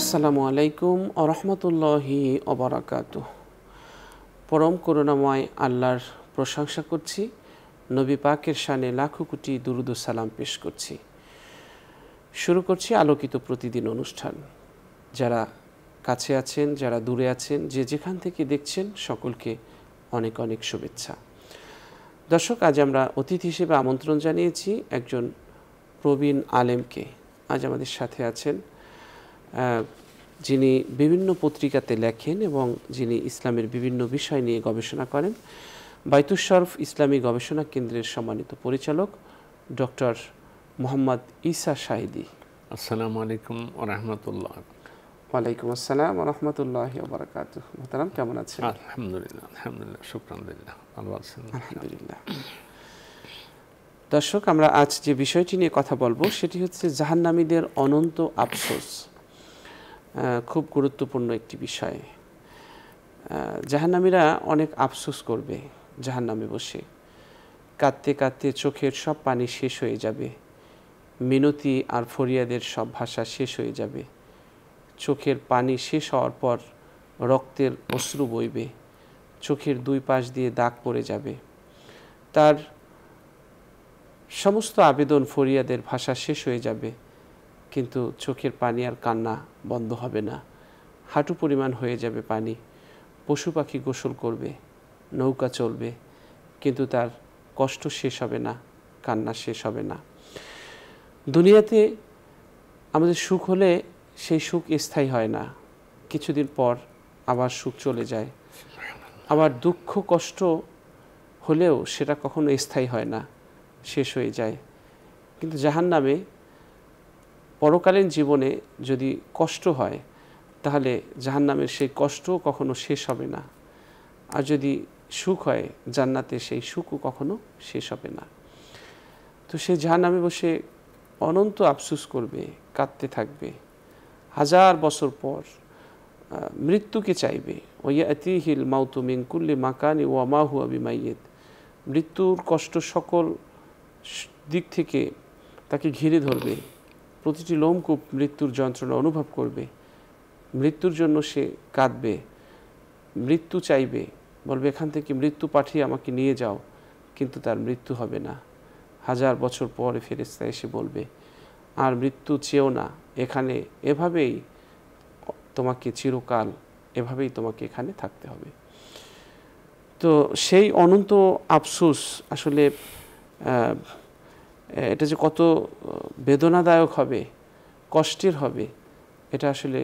আসসালামু আলাইকুম ওয়া রাহমাতুল্লাহি ওয়া বারাকাতুহু। পরম করুণাময় আল্লাহর প্রশংসা করছি, নবী পাকের শানে লাখো কোটি দুরূদ ও সালাম পেশ করছি। শুরু করছি আলোকিত প্রতিদিন অনুষ্ঠান। যারা কাছে আছেন, যারা দূরে আছেন, যে যেখান থেকে দেখছেন সকলকে অনেক অনেক শুভেচ্ছা। দর্শক, আজ আমরা অতিথি হিসেবে আমন্ত্রণ জানিয়েছি একজন প্রবীণ আলেমকে। আজ আমাদের সাথে আছেন যিনি বিভিন্ন পত্রিকাতে লেখেন এবং যিনি ইসলামের বিভিন্ন বিষয় নিয়ে গবেষণা করেন, বাইতুশ শরফ ইসলামী গবেষণা কেন্দ্রের সম্মানিত পরিচালক ডক্টর মোহাম্মদ ঈসা শাহিদি। আসসালামু আলাইকুম ওয়া রাহমাতুল্লাহ। ওয়ালাইকুম আসসালাম ওয়া রাহমাতুল্লাহি ওয়া বারাকাতুহু। মোহতারাম, কেমন আছেন? আলহামদুলিল্লাহ, শুকরান লিল্লাহ, ভালো আছেন? আলহামদুলিল্লাহ। দর্শক, আমরা আজ যে বিষয়টি নিয়ে কথা বলবো সেটি হচ্ছে জাহান্নামীদের অনন্ত আফসোস। খুব গুরুত্বপূর্ণ একটি বিষয়। জাহান্নামীরা অনেক আফসোস করবে জাহান্নামে বসে, কাঁদতে কাঁদতে চোখের সব পানি শেষ হয়ে যাবে, মিনতি আর ফরিয়াদের সব ভাষা শেষ হয়ে যাবে। চোখের পানি শেষ হওয়ার পর রক্তের অশ্রু বইবে, চোখের দুই পাশ দিয়ে দাগ পড়ে যাবে। তার সমস্ত আবেদন ফরিয়াদের ভাষা শেষ হয়ে যাবে, কিন্তু চোখের পানি আর কান্না বন্ধ হবে না। হাঁটু পরিমাণ হয়ে যাবে পানি, পশু পাখি গোসল করবে, নৌকা চলবে, কিন্তু তার কষ্ট শেষ হবে না, কান্না শেষ হবে না। দুনিয়াতে আমাদের সুখ হলে সেই সুখ স্থায়ী হয় না, কিছুদিন পর আবার সুখ চলে যায়। আবার দুঃখ কষ্ট হলেও সেটা কখনো স্থায়ী হয় না, শেষ হয়ে যায়। কিন্তু জাহান্নামে পরকালীন জীবনে যদি কষ্ট হয় তাহলে জাহান্নামের সেই কষ্টও কখনো শেষ হবে না, আর যদি সুখ হয় জান্নাতে সেই সুখও কখনো শেষ হবে না। তো সে জাহান্নামে বসে অনন্ত আফসোস করবে, কাঁদতে থাকবে, হাজার বছর পর মৃত্যুকে চাইবে। ওয়ায়াতিহিল মাউতু মিন কুল্লি মাকানি ওয়া মা হুয়া বিমাইয়িত। মৃত্যুর কষ্ট সকল দিক থেকে তাকে ঘিরে ধরবে, প্রতিটি লোমকূপ মৃত্যুর যন্ত্রণা অনুভব করবে। মৃত্যুর জন্য সে কাঁদবে, মৃত্যু চাইবে, বলবে এখান থেকে মৃত্যু পাঠিয়ে আমাকে নিয়ে যাও, কিন্তু তার মৃত্যু হবে না। হাজার বছর পরে ফেরেশতা এসে বলবে আর মৃত্যু চেয়েও না, এখানে এভাবেই তোমাকে চিরকাল এভাবেই তোমাকে এখানে থাকতে হবে। তো সেই অনন্ত আফসোস আসলে এটা যে কত বেদনাদায়ক হবে, কষ্টের হবে, এটা আসলে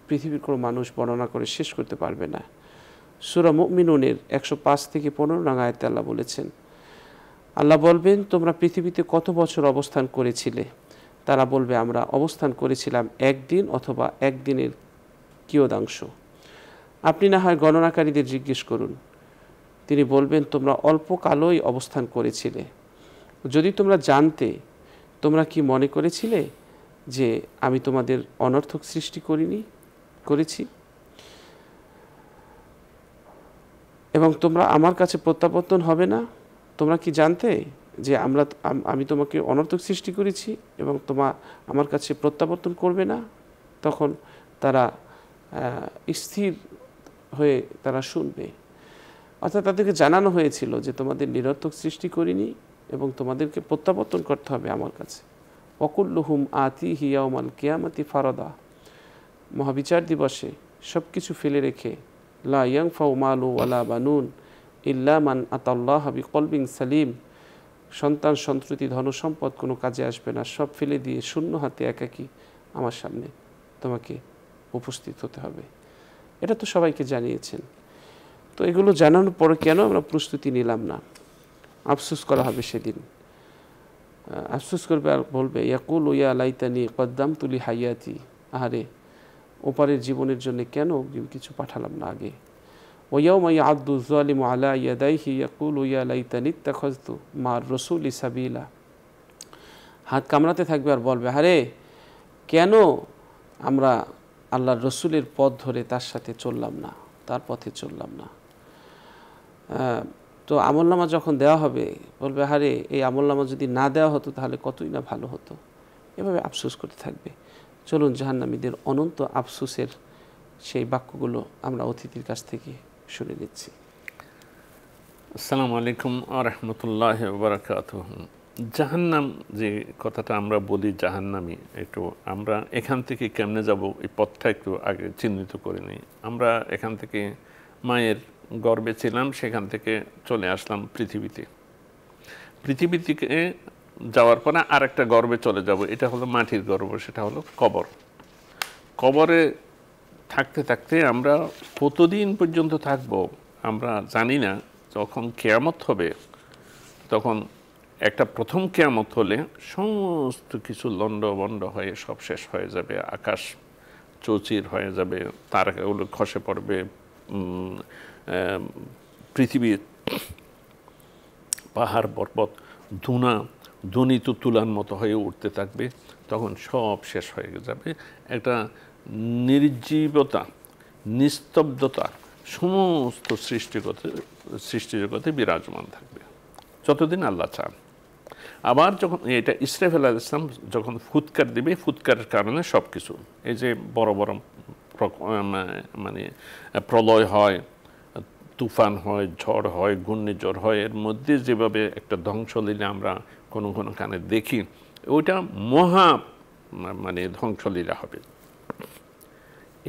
পৃথিবীর কোনো মানুষ বর্ণনা করে শেষ করতে পারবে না। সূরা মুমিনুনের 105 থেকে 15 নং আয়াতে আল্লাহ বলেছেন, আল্লাহ বলবেন, তোমরা পৃথিবীতে কত বছর অবস্থান করেছিলে? তারা বলবে, আমরা অবস্থান করেছিলাম একদিন অথবা একদিনের কিয়দাংশ। আপনি না হয় গণনাকারীদের জিজ্ঞেস করুন। তিনি বলবেন, তোমরা অল্প কালই অবস্থান করেছিলে। যদি তোমরা জানতে, তোমরা কি মনে করেছিলে যে আমি তোমাদের অনর্থক সৃষ্টি করেছি এবং তোমরা আমার কাছে প্রত্যাবর্তন হবে না? তোমরা কি জানতে যে আমি তোমাকে অনর্থক সৃষ্টি করেছি এবং আমার কাছে প্রত্যাবর্তন করবে না? তখন তারা স্থির হয়ে তারা শুনবে। অর্থাৎ তাদেরকে জানানো হয়েছিল যে তোমাদের নিরর্থক সৃষ্টি করিনি এবং তোমাদেরকে প্রত্যাবর্তন করতে হবে আমার কাছে। ওয়াকুল্লুহুম আতিহি ইয়াউমাল কিয়ামাতি ফারাদা। মহাবিচার দিবসে সব কিছু ফেলে রেখে, লা ইয়ানফাউ মালু ওয়ালা বানুন ইল্লা মান আতাল্লাহ বিকলবিন সালিম। সন্তান সন্ততি ধনসম্পদ কোনো কাজে আসবে না, সব ফেলে দিয়ে শূন্য হাতে একাকী আমার সামনে তোমাকে উপস্থিত হতে হবে। এটা তো সবাইকে জানিয়েছেন। তো এগুলো জানানোর পরে কেন আমরা প্রস্তুতি নিলাম না? আফসোস করা হবে সেদিন। আফসোস করবে আর বলবে, ইয়াকুল ইয়া লাইতানি কদ্দামতু লি হায়াতি। আহারে, ওপারের জীবনের জন্য কেন কিছু পাঠালাম না আগে। ওয়াউমা ইয়া'আদ্দু যালিমু আলা ইয়াদাইহি ইয়াকুলু ইয়া লাইতানি ইত্তাখাযতু মা'আর রাসূলি সাবিলা। হাত কামড়াতে থাকবে আর বলবে, আরে কেন আমরা আল্লাহর রসুলের পথ ধরে তার সাথে চললাম না, তার পথে চললাম না। তো আমলনামা যখন দেওয়া হবে বলবে, আরে এই আমলনামা যদি না দেওয়া হতো তাহলে কতই না ভালো হতো। এভাবে আফসোস করতে থাকবে। চলুন জাহান্নামীদের অনন্ত আফসোসের সেই বাক্যগুলো আমরা অতিথির কাছ থেকে শুনে নিচ্ছি। আসসালামু আলাইকুম ওয়া রাহমাতুল্লাহি ওয়া বারাকাতুহু। জাহান্নাম যে কথাটা আমরা বলি জাহান্নামী, একটু আমরা এখান থেকে কেমনে যাব এই পথটা একটু আগে চিহ্নিত করে নিই। আমরা এখান থেকে মায়ের গর্ভে ছিলাম, সেখান থেকে চলে আসলাম পৃথিবীতে। পৃথিবী থেকে যাওয়ার পরে আরেকটা গর্ভে চলে যাব, এটা হলো মাটির গর্ভ, সেটা হলো কবর। কবরে থাকতে থাকতে আমরা কতদিন পর্যন্ত থাকবো আমরা জানি না। যখন কিয়ামত হবে তখন একটা প্রথম কিয়ামত হলে সমস্ত কিছু লন্ডভন্ড হয়ে সব শেষ হয়ে যাবে, আকাশ চৌচির হয়ে যাবে, তারকাগুলো খসে পড়বে, পৃথিবীর পাহাড় পর্বত ধ্বনিত তুলার মতো হয়ে উঠতে থাকবে, তখন সব শেষ হয়ে যাবে। একটা নির্জীবতা, নিস্তব্ধতা সমস্ত সৃষ্টিজগতে বিরাজমান থাকবে যতদিন আল্লাহ চান। আবার যখন এটা ইসরাফিল আলাইহিস সালাম যখন ফুৎকার দিবে, ফুৎকারের কারণে সব কিছু, এই যে বড় বড় মানে প্রলয় হয়, তুফান হয়, ঝড় হয়, ঘূর্ণিঝড় হয়, এর মধ্যে যেভাবে একটা ধ্বংসলীলা আমরা কোনো কোনো কানে দেখি, ওইটা মহা মানে ধ্বংসলীলা হবে।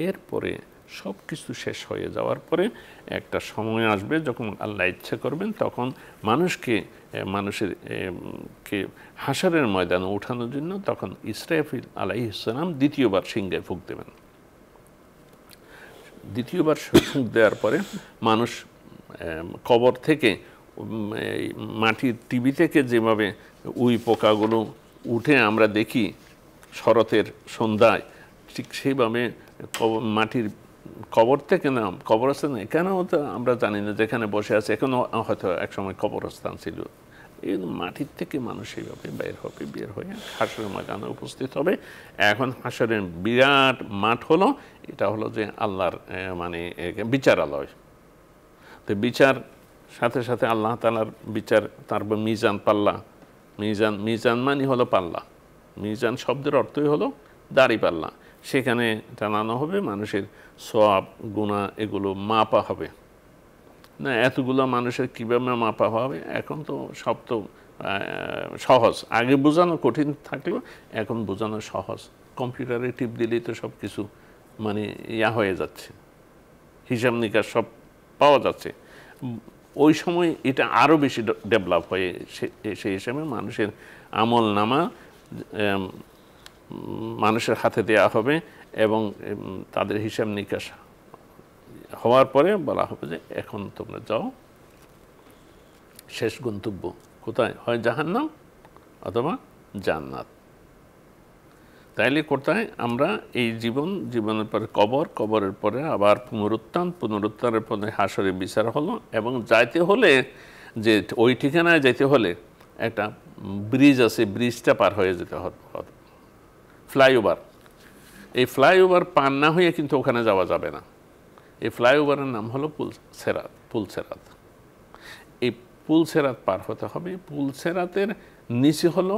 এরপরে সব কিছু শেষ হয়ে যাওয়ার পরে একটা সময় আসবে যখন আল্লাহ ইচ্ছা করবেন, তখন মানুষকে হাশরের ময়দানে ওঠানোর জন্য তখন ইসরাফিল আলাইহিস সালাম দ্বিতীয়বার সিংহায় ফুঁক দেবেন। দ্বিতীয়বার ফুঁক দেওয়ার পরে মানুষ কবর থেকে মাটির টিভি থেকে যেভাবে উই পোকাগুলো উঠে আমরা দেখি শরতের সন্ধ্যায়, ঠিক সেইভাবে মাটির কবর থেকে না, কবরস্থান এখানেও তো আমরা জানি না যেখানে বসে আছে, এখনও হয়তো একসময় কবরস্থান ছিল, এই মাটির থেকে মানুষ এইভাবে বের হয়ে হাশরের ময়দানে উপস্থিত হবে। এখন হাশরের বিরাট মাঠ হলো, এটা হলো যে আল্লাহর মানে বিচারালয়। তো বিচার সাথে সাথে আল্লাহ তাআলার বিচার, তারপর মিজান, পাল্লা। মিজান মানে হলো পাল্লা, মিজান শব্দের অর্থই হলো দাড়ি পাল্লা। সেখানে টানানো হবে মানুষের সওয়াব গুনাহ, এগুলো মাপা হবে না। এতগুলো মানুষের কীভাবে মাপা হবে, এখন তো সব তো সহজ। আগে বোঝানো কঠিন থাকলেও এখন বোঝানো সহজ। কম্পিউটারে টিপ দিলেই তো সব কিছু মানে হয়ে যাচ্ছে, হিসাব নিকাশ সব পাওয়া যাচ্ছে। ওই সময় এটা আরও বেশি ডেভেলপ হয়ে সেই হিসাবে মানুষের আমল নামা মানুষের হাতে দেওয়া হবে এবং তাদের হিসাব নিকাশ হওয়ার পরে বলা হবে যে এখন তোমরা যাও, শেষ গন্তব্য কোথায়, হয় জাহান্নাম অথবা জান্নাত। তাইলে কোথায় আমরা এই জীবনের পরে কবর, কবরের পরে আবার পুনরুত্থানের পরে হাশরে বিচার হলো। এবং যাইতে হলে যে ওই ঠিকানায় যাইতে হলে একটা ব্রিজ আছে, ব্রিজটা পার হয়ে যেতে হবে, ফ্লাইওভার। এই ফ্লাইওভার পার না হয়ে কিন্তু ওখানে যাওয়া যাবে না। এই ফ্লাইওভারের নাম হলো পুলসেরাত। এই পুলসেরাত পার হতে হবে। পুলসেরাতের নিচে হলো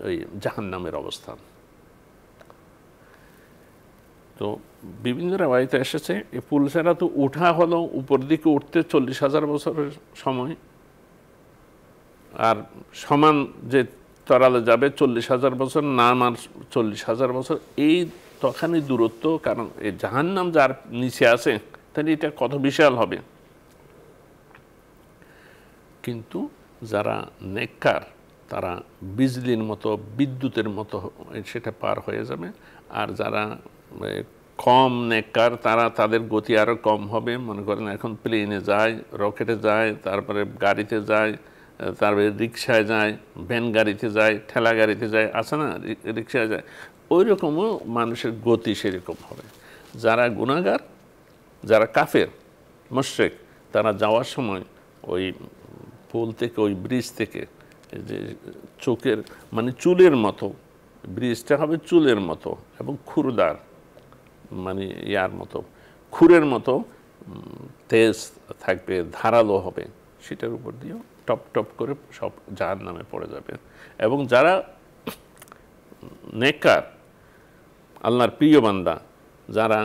ওই জাহান্নামের অবস্থান। তো বিভিন্ন রেওয়ায়েতে এসেছে এই পুলসেরাত উঠা হলো, উপর দিকে উঠতে 40,000 বছরের সময়, আর সমান যে তরালে যাবে 40,000 বছর, নাম আর 40,000 বছর, এই তখনই দূরত্ব। কারণ এই জাহান্নাম যার নিচে আছে তাহলে এটা কত বিশাল হবে। কিন্তু যারা নেককার তারা বিজলির মতো, বিদ্যুতের মতো সেটা পার হয়ে যাবে। আর যারা কম নেককার তাদের গতি আরও কম হবে। মনে করেন এখন প্লেনে যায়, রকেটে যায়, তারপরে গাড়িতে যায়, তারপরে রিক্সায় যায়, ভ্যান গাড়িতে যায়, ঠেলা গাড়িতে যায়, আছে না, রিক্সায় যায়, ওই রকমও মানুষের গতি সেরকম হবে। যারা গুনাহগার, যারা কাফের মুশরিক, তারা যাওয়ার সময় ওই পুল থেকে, ওই ব্রিজ থেকে যে চোখের মানে চুলের মতো, ব্রিজটা হবে চুলের মতো এবং খুরদার মানে মতো, খুরের মতো তেজ থাকবে, ধারালো হবে, সেটার উপর দিয়েও টপ টপ করে সব জাহান্নামে পড়ে যাবে। এবং যারা নেককার আল্লাহর প্রিয় বান্দা যারা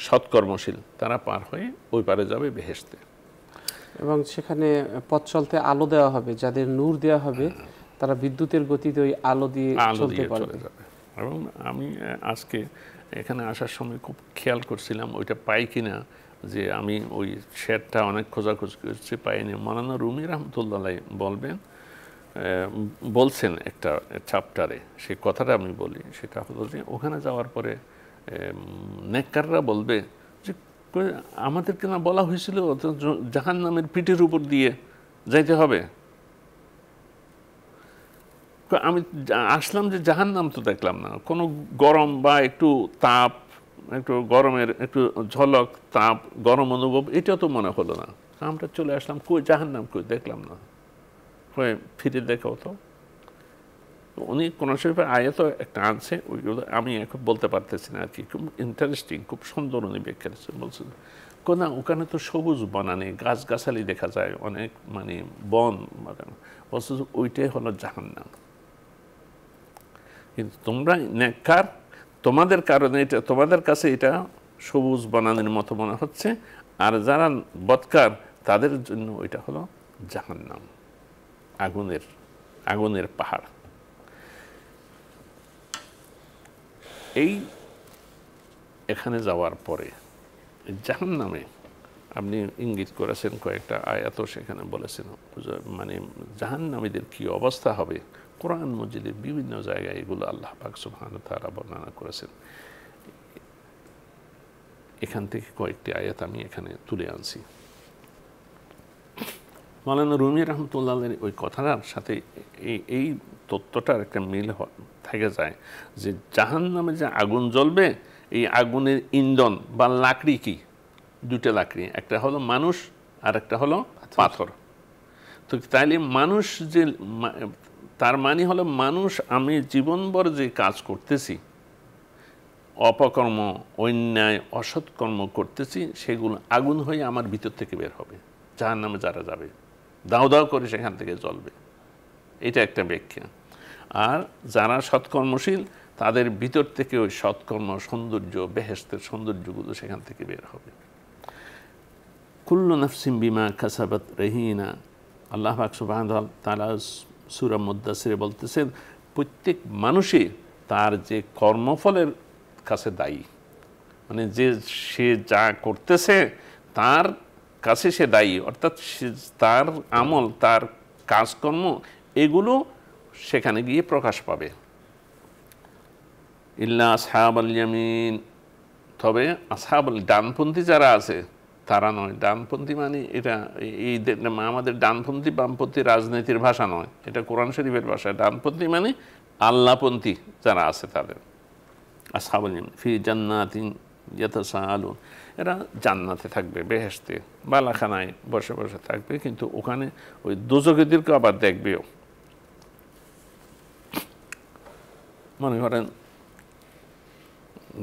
সৎকর্মশীল তারা পার হয়ে ওই পারে যাবে বেহেশতে। এবং সেখানে পথ চলতে আলো দেওয়া হবে, যাদের নূর দেওয়া হবে তারা বিদ্যুতের গতিতে ওই আলো দিয়ে চলতে পারবে। এবং আমি আজকে এখানে আসার সময় খুব খেয়াল করছিলাম ওইটা পাই কিনা, যে আমি ওই শেডটা অনেক খোঁজাখুঁজি করছি, পাইনি। মাওলানা রুমি রহমতুল্লাহ বলছেন একটা চ্যাপ্টারে, সেই কথাটা আমি বলি। সেটা হলো যে ওখানে যাওয়ার পরে নেককাররা বলবে যে আমাদেরকে না বলা হয়েছিল জাহান্নামের পিঠের উপর দিয়ে যাইতে হবে? আমি আসলাম যে জাহান্নাম তো দেখলাম না, কোনো গরম বা একটু তাপ, একটু গরমের একটু ঝলক, তাপ, গরম অনুভব, এটা তো মনে হলো না। আমরা চলে আসলাম, কই জাহান্নাম, কই দেখলাম না, কই ফিরে দেখাও তো। উনি কোরআন শরীফের আয়াত একটা আনছে, ওইগুলো আমি এখন বলতে পারতেছি না আর কি। খুব ইন্টারেস্টিং, খুব সুন্দর উনি ব্যাখ্যা বলছেন। না ওখানে তো সবুজ বনানি, গাছগাছালি দেখা যায় অনেক, মানে বন, বলছে ওইটাই হলো জাহান্নাম। কিন্তু তোমরা নেককার, তোমাদের কারণে এটা, তোমাদের কাছে এটা সবুজ বনানির মতো মনে হচ্ছে, আর যারা বদকার তাদের জন্য ওইটা হলো জাহান্নাম, আগুনের পাহাড়। এই এখানে যাওয়ার পরে জাহান্নামে আপনি ইঙ্গিত করেছেন, কয়েকটা আয়াতও সেখানে বলেছেন, মানে জাহান্নামীদের কি অবস্থা হবে। কোরআন মজিদের বিভিন্ন জায়গায় এগুলো আল্লাহ পাক সুবহানাহু ওয়া তাআলা বর্ণনা করেছেন। এখান থেকে কয়েকটি আয়াত আমি এখানে তুলে আনছি। মাওলানা রুমি রহমতুল্লাহের ওই কথাটার সাথে এই তত্ত্বটার একটা মিল থেকে যায়, যে জাহান্নামে যে আগুন জ্বলবে, এই আগুনের ইন্ধন বা লাকড়ি কি, দুটো লাকড়ি, একটা হলো মানুষ আর একটা হলো পাথর। তো তাইলে মানুষ যে, তার মানে হলো মানুষ, আমি জীবনভর যে কাজ করতেছি, অপকর্ম, অন্যায়, অসৎকর্ম করতেছি, সেগুলো আগুন হয়ে আমার ভিতর থেকে বের হবে, জাহান্নামে যারা যাবে দাও দাও করে সেখান থেকে জ্বলবে। এটা একটা ব্যাখ্যা। আর যারা সৎকর্মশীল তাদের ভিতর থেকে ওই সৎকর্ম, সৌন্দর্য, বেহেশতের সৌন্দর্যগুলো সেখান থেকে বের হবে। কুল্লু নাফসিন বিমা কাসাবাত রহিনা, আল্লাহ পাক সুবহানাহু ওয়া তাআলা সূরা মুদ্দাসিরে বলতেছেন, প্রত্যেক মানুষই তার যে কর্মফলের কাছে দায়ী। মানে যে সে যা করতেছে তার কাছে সে দায়ী, অর্থাৎ তার আমল, তার কাজকর্ম, এগুলো সেখানে গিয়ে প্রকাশ পাবে। ইল্লা আসহাবাল ইয়ামিন, তবে আসহাবুল, ডানপন্থী যারা আছে তারা নয়। ডানপন্থী মানে এটা এই আমাদের ডানপন্থী বামপন্থী রাজনীতির ভাষা নয়, এটা কোরআন শরীফের ভাষা। ডানপন্থী মানে আল্লাহপন্থী যারা আছে তাদের। আসহাবুল ইয়ামিন ফি জান্নাতিন ইয়াতাসাআলুন, এরা জান্নাতে থাকবে, বেহেশতে বালাখানায় বসে বসে থাকবে, কিন্তু ওখানে ওই দোজখীদেরকে আবার দেখবেও। মনে করেন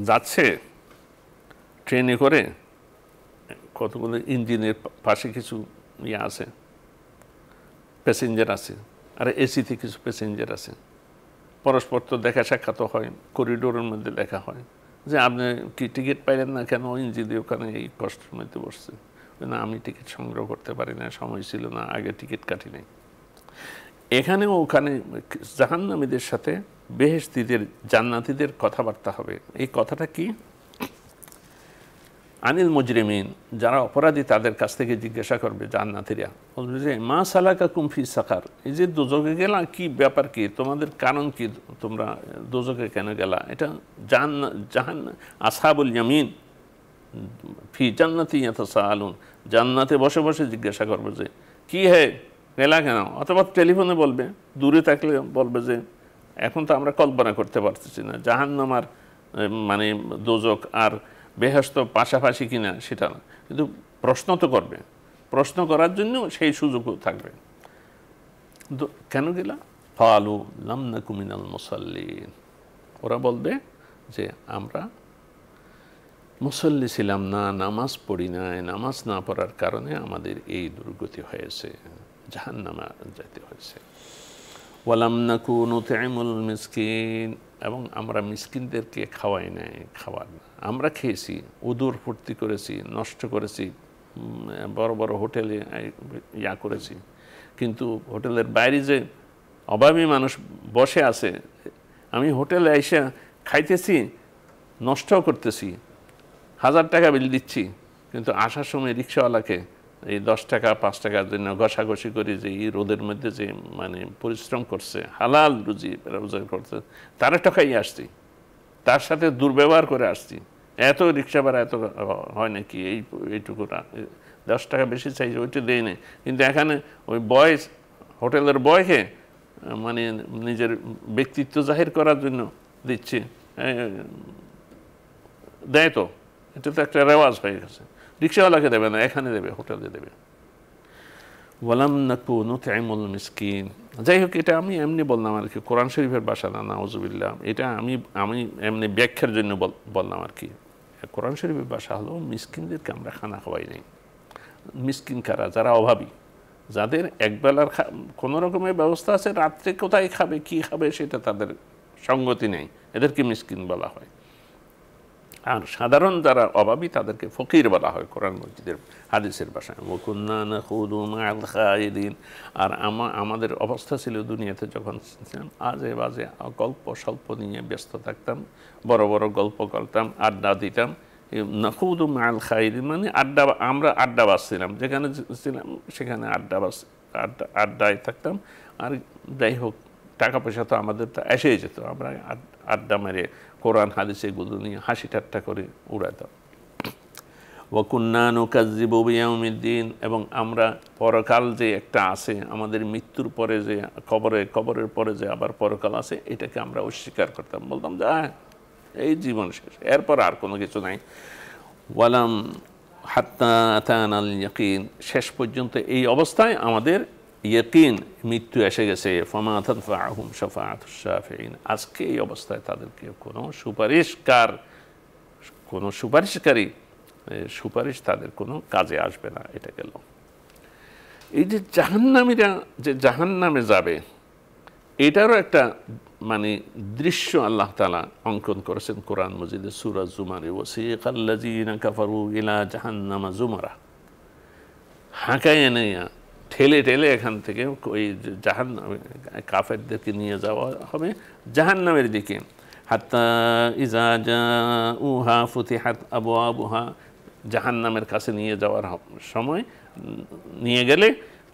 যাচ্ছে ট্রেনে করে, কতগুলো ইঞ্জিনের পাশে কিছু ইয়ে আছে, প্যাসেঞ্জার আছে, আর এসিতে কিছু প্যাসেঞ্জার আছে। পরস্পর তো দেখা সাক্ষাৎ হয়, করিডোরের মধ্যে দেখা হয় যে আপনি কি টিকিট পাইলেন না কেন, ইঞ্জিনে ওখানে এই কষ্টের মধ্যে বসছে। না, আমি টিকিট সংগ্রহ করতে পারি না, সময় ছিল না, আগে টিকিট কাটি নাই। এখানেও ওখানে জাহান্নামীদের সাথে বেহেশতীদের, জান্নাতীদের কথাবার্তা হবে। এই কথাটা কি? আনিল মুজরিমিন, যারা অপরাধী তাদের কাছ থেকে জিজ্ঞাসা করবে জান্নাতীরা, বলবে যে মা সালাকাকুম ফি সাকার, এই যে দোজখে গেলা, কি ব্যাপার, কি তোমাদের কারণ কি, তোমরা দোজখে কেন গেলা? এটা আসহাবুল ইয়ামিন ফি জান্নাতি ইয়াতাসাআলুন, জান্নাতে বসে বসে জিজ্ঞাসা করবে যে কি হে গেলা কেন, অথবা টেলিফোনে বলবে, দূরে থাকলে বলবে যে এখন তো আমরা কল্পনা করতে পারতেছি না জাহান্নাম আর মানে দোজখ আর বেহেশত পাশাপাশি কিনা সেটা না, কিন্তু প্রশ্ন তো করবে। প্রশ্ন করার জন্য সেই সুযোগও থাকবে। কেন গেলা? ফালু লাম নাকু মিনাল মুসাল্লিন, ওরা বলবে যে আমরা মুসল্লি ছিলাম না, নামাজ পড়ি নাই, নামাজ না পড়ার কারণে আমাদের এই দুর্গতি হয়েছে, জাহান্নামে যেতে হয়েছে। ওয়ালাম নাকু নুতইমুল মিসকিন, এবং আমরা মিসকিনদেরকে খাওয়াই নাই খাবার না। আমরা খেয়েছি, উদর ফুর্তি করেছি, নষ্ট করেছি, বড় বড় হোটেলে ইয়া করেছি, কিন্তু হোটেলের বাইরে যে অভাবী মানুষ বসে আছে, আমি হোটেলে এসে খাইতেছি, নষ্টও করতেছি, 1000 টাকা বিল দিচ্ছি, কিন্তু আসার সময় রিক্সাওয়ালাকে এই 10 টাকা 5 টাকার জন্য ঘষাঘষি করি, যে এই রোদের মধ্যে যে মানে পরিশ্রম করছে, হালাল রুজি রোজগার করছে, তারা টাকাই আসছি, তার সাথে দুর্ব্যবহার করে আসছি। এত রিক্সা ভাড়া এত হয় নাকি? এইটুকু 10 টাকা বেশি চাইছে, ওইটা দেয় নেই। কিন্তু এখানে ওই বয়, হোটেলের বয়কে মানে নিজের ব্যক্তিত্ব জাহির করার জন্য দিচ্ছে, দেয় তো, এটা তো একটা রেওয়াজ হয়ে গেছে। রিক্সাওয়ালাকে দেবে না, এখানে দেবে, হোটেলে দেবে। ওয়ালাম নাকু নুতইমুল মিসকিন। যাই হোক, এটা আমি এমনি বললাম আর কি, কোরআন শরীফের ভাষা না, নাউজুবিল্লাহ। এটা আমি এমনি ব্যাখ্যার জন্য বললাম আর কি। কোরআন শরীফের ভাষা হলো মিসকিনদেরকে আমরা খানা খাওয়াই নাই। মিসকিন কারা? যারা অভাবী, যাদের একবেলার কোনো রকমের ব্যবস্থা আছে, রাত্রে কোথায় খাবে, কি খাবে সেটা তাদের সঙ্গতি নেই, এদেরকে মিসকিন বলা হয়। আর সাধারণ যারা অভাবী তাদেরকে ফকির বলা হয় কোরআন মজিদের হাদিসের ভাষায়। ওয়াকুন্না নাখুদু মা'আল খাইদিন। আর আমাদের অবস্থা ছিল দুনিয়াতে যখন আজে বাজে গল্প স্বল্প নিয়ে ব্যস্ত থাকতাম, বড় বড় গল্প করতাম, আড্ডা দিতাম। নাখুদু মা'আল খাইদিন মানে আড্ডা, আমরা আড্ডাবাজ ছিলাম, যেখানে ছিলাম সেখানে আড্ডায় থাকতাম। আর যাই হোক, টাকা পয়সা তো আমাদের তো এসেই যেত, আমরা আড্ডা মেরে কোরআন হাদিস এগুলো নিয়ে হাসি ঠাট্টা করে উড়াতাম। ওয়াকুন্না নুকাজ্জিবু বিয়াউমিদ্দিন। এবং আমরা পরকাল যে একটা আছে, আমাদের মৃত্যুর পরে যে কবরের পরে যে আবার পরকাল আছে, এটাকে আমরা অস্বীকার করতাম, বলতাম যে এই জীবন শেষ, এরপর আর কোনো কিছু নাই। ওয়ালাম হাত্তা আতানাল ইয়াকিন। শেষ পর্যন্ত এই অবস্থায় আমাদের ইয়াকিন, মৃত্যু এসে গেছে। ফামা তানফাহুম শাফাআতুশ শাফিঈন। আজকে এই অবস্থায় তাদেরকে কোনো সুপারিশকারী সুপারিশ তাদের কোনো কাজে আসবে না। এটা গেল। এই যে জাহান্নামীরা যে জাহান্নামে যাবে, এটারও একটা মানে দৃশ্য আল্লাহ তাআলা অঙ্কন করেছেন কোরআন মজিদে সূরা জুমারে। ওয়াসিকাল্লাযীনা কাফারু ইলা জাহান্নামা জুমারা। হাঁকায় নিয়ে ঠেলে ঠেলে এখান থেকে ওই জাহান্নামে কাফেরদেরকে নিয়ে যাওয়া হবে জাহান্নামের দিকে। হাত্তা ইযা জাউহা ফুতিহাত আবওয়াবুহা। জাহান্নামের কাছে নিয়ে যাওয়ার সময় নিয়ে গেলে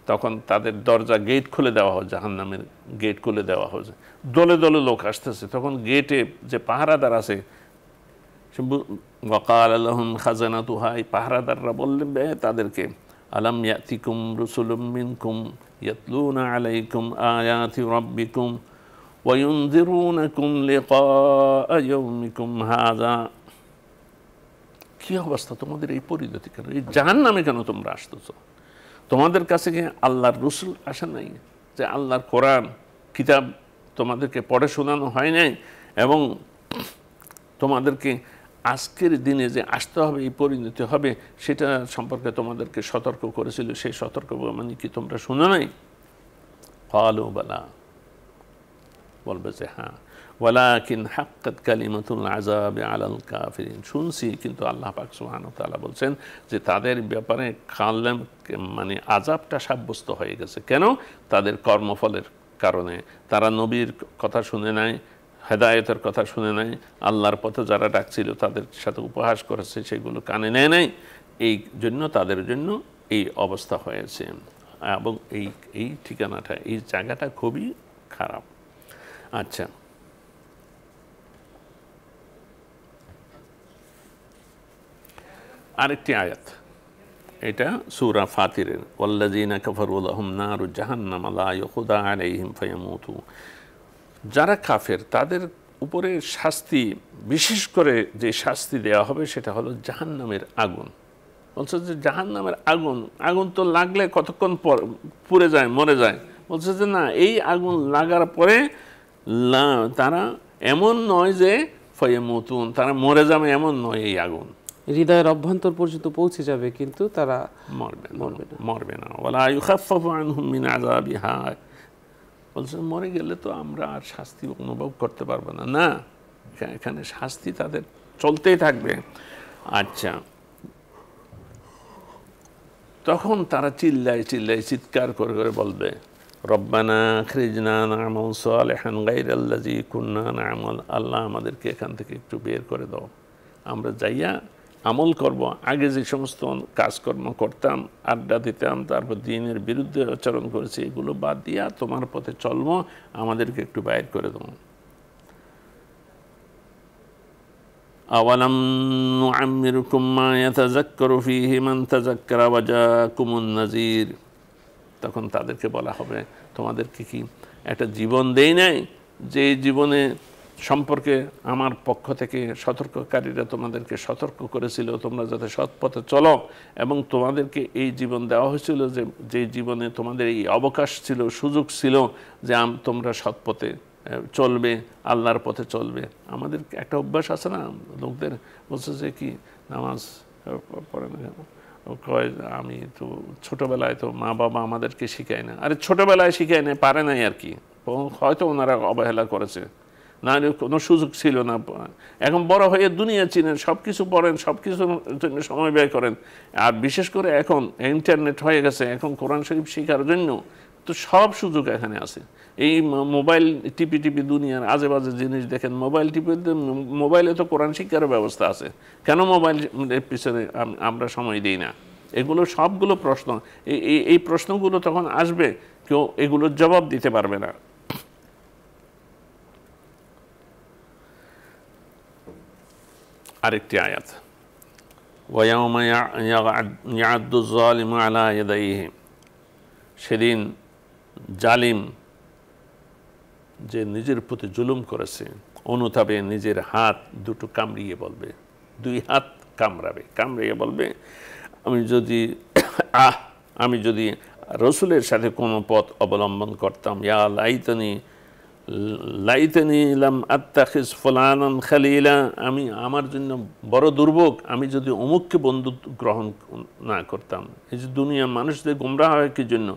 তখন তাদের দরজা গেট খুলে দেওয়া হয়, জাহান্নামের গেট খুলে দেওয়া হয়েছে। দলে দলে লোক আসতেছে, তখন গেটে যে পাহারাদার আছে, ওয়াকাল লাহুম খাজানাতুহা, এই পাহারাদাররা বললেন তাদেরকে, আলাম ইয়াতিকুম রুসুলুম মিনকুম ইয়াতলুনা আলাইকুম আয়াতি রাব্বিকুম ওয়া ইউনযিরুনাকুম লিকা ইয়াউমিকুম হাযা। কি অবস্থা তোমাদের, এই পরিণতি কেন? এই জাহান্নামে কেন তোমরা আসতেছো? তোমাদের কাছে কি আল্লাহর রসুল আসে নাই? যে আল্লাহর কোরআন কিতাব তোমাদেরকে পড়ে শোনানো হয় নাই? এবং তোমাদেরকে আজকের দিনে যে আসতে হবে, এই পরিণতি হবে, সেটা সম্পর্কে তোমাদেরকে সতর্ক করেছিল, সেই সতর্ক মানে কি তোমরা শুনো নাই? ক্বালু বালা, বলবে যে হ্যাঁ। ওয়ালাকিন হাক্কাত কালিমাতুল আযাবি আলাল কাফিরিন। শুনছি, কিন্তু আল্লাহ পাক সুবহানাহু ওয়া তাআলা বলছেন যে তাদের ব্যাপারে কালাম মানে আযাবটা সাব্যস্ত হয়ে গেছে। কেন? তাদের কর্মফলের কারণে। তারা নবীর কথা শুনে নাই, হেদায়েতের কথা শুনে নাই, আল্লাহর পথে যারা ডাকছিল তাদের সাথে উপহাস করেছে, সেগুলো কানে নেয় নাই। এই জন্য তাদের জন্য এই অবস্থা হয়েছে। এবং এই ঠিকানাটা, এই জায়গাটা খুবই খারাপ। আচ্ছা, আরেকটি আয়াত, এটা সূরা ফাতিরের। ওয়াল্লাযীনা কাফারু লাহুম নারু জাহান্নাম লা ইউকদা আলাইহিম ফায়ামুতু। যারা কাফের তাদের উপরে শাস্তি, বিশেষ করে যে শাস্তি দেওয়া হবে সেটা হলো জাহান্নামের আগুন। বলছে যে জাহান্নামের আগুন তো লাগলে কতক্ষণ পুড়ে যায়, মরে যায়। বলছে যে না, এই আগুন লাগার পরে তারা এমন নয় যে ফায়ামুতুন, তারা মরে যাবে এমন নয়, এই আগুন হৃদয়ের অভ্যন্তর পর্যন্ত পৌঁছে যাবে, কিন্তু তারা মরবে না। ওয়ালা ইউখাফফাফু আনহুম মিন আযাবিহা। বলছে মরে গেলে তো আমরা আর শাস্তি অনুভব করতে পারবো না। না, এখানে শাস্তি তাদের চলতেই থাকবে। আচ্ছা, তখন তারা চিল্লায় চিল্লায় চিৎকার করে করে বলবে, রব্বানা আখরিজনা না'মাল সালিহান গায়রাল্লাযী কুন্না না'মাল, আল্লাহ আমাদেরকে এখান থেকে একটু বের করে দাও, আমরা যাইয়া আমল করব, আগে যে সমস্ত কাজকর্ম করতাম, আড্ডা দিতাম, তারপর দ্বীনের বিরুদ্ধে আচরণ করেছি, এগুলো বাদ দিয়া তোমার পথে চলবো, আমাদেরকে একটু বাইর করে দাও। আওয়ালাম নুআম্মিরকুম মা ইয়াতাযাক্কারু ফীহি মান তাযাক্কারা ওয়া জাআকুমুন নাযীর, তখন তাদেরকে বলা হবে তোমাদেরকে কি একটা জীবন দেই নাই, যে জীবনে সম্পর্কে আমার পক্ষ থেকে সতর্ককারীরা তোমাদেরকে সতর্ক করেছিল তোমরা যাতে সৎ পথে চলো, এবং তোমাদেরকে এই জীবন দেওয়া হয়েছিল যে জীবনে তোমাদের এই অবকাশ ছিল, সুযোগ ছিল যে তোমরা সৎ পথে চলবে, আল্লাহর পথে চলবে। আমাদের একটা অভ্যাস আছে না, লোকদের বলছে যে কি নামাজ পড়ে না কেন, কয় আমি তো ছোটবেলায় তো মা বাবা আমাদেরকে শিখায় না। আরে ছোটবেলায় শিখায় না, পারে নাই আর কি, হয়তো ওনারা অবহেলা করেছে, না কোনো সুযোগ ছিল না। এখন বড় হয়ে দুনিয়া চিনেন, সব কিছু পড়েন, সব কিছুর জন্য সময় ব্যয় করেন, আর বিশেষ করে এখন ইন্টারনেট হয়ে গেছে, এখন কোরআন শরীফ শেখার জন্য তো সব সুযোগ এখানে আছে। এই মোবাইল টিপি টিপি দুনিয়ার আজে বাজে জিনিস দেখেন, মোবাইল টিপি, মোবাইলে তো কোরআন শিক্ষার ব্যবস্থা আছে, কেন মোবাইলের পিছনে আমরা সময় দিই না? এগুলো সবগুলো প্রশ্ন, এই প্রশ্নগুলো তখন আসবে, কেউ এগুলোর জবাব দিতে পারবে না। আরেকটি আয়াত, ওয়ায়াউমা ইয়া'আদ্দু যালিমু আলা ইয়াদাইহি, সেদিন জালিম যে নিজের প্রতি জুলুম করেছে অনুতাপে নিজের হাত দুটো কামড়িয়ে বলবে, দুই হাত কামড়িয়ে বলবে, আমি যদি রসুলের সাথে কোনো পথ অবলম্বন করতাম, ইয়া লাইতানি লাম আত্তাখিজ ফুলানান খালিলা, আমি আমার জন্য বড় দুর্ভোগ, আমি যদি অমুককে বন্ধু গ্রহণ না করতাম। এই যে দুনিয়ার মানুষদের গোমরাহ হয় কি জন্য?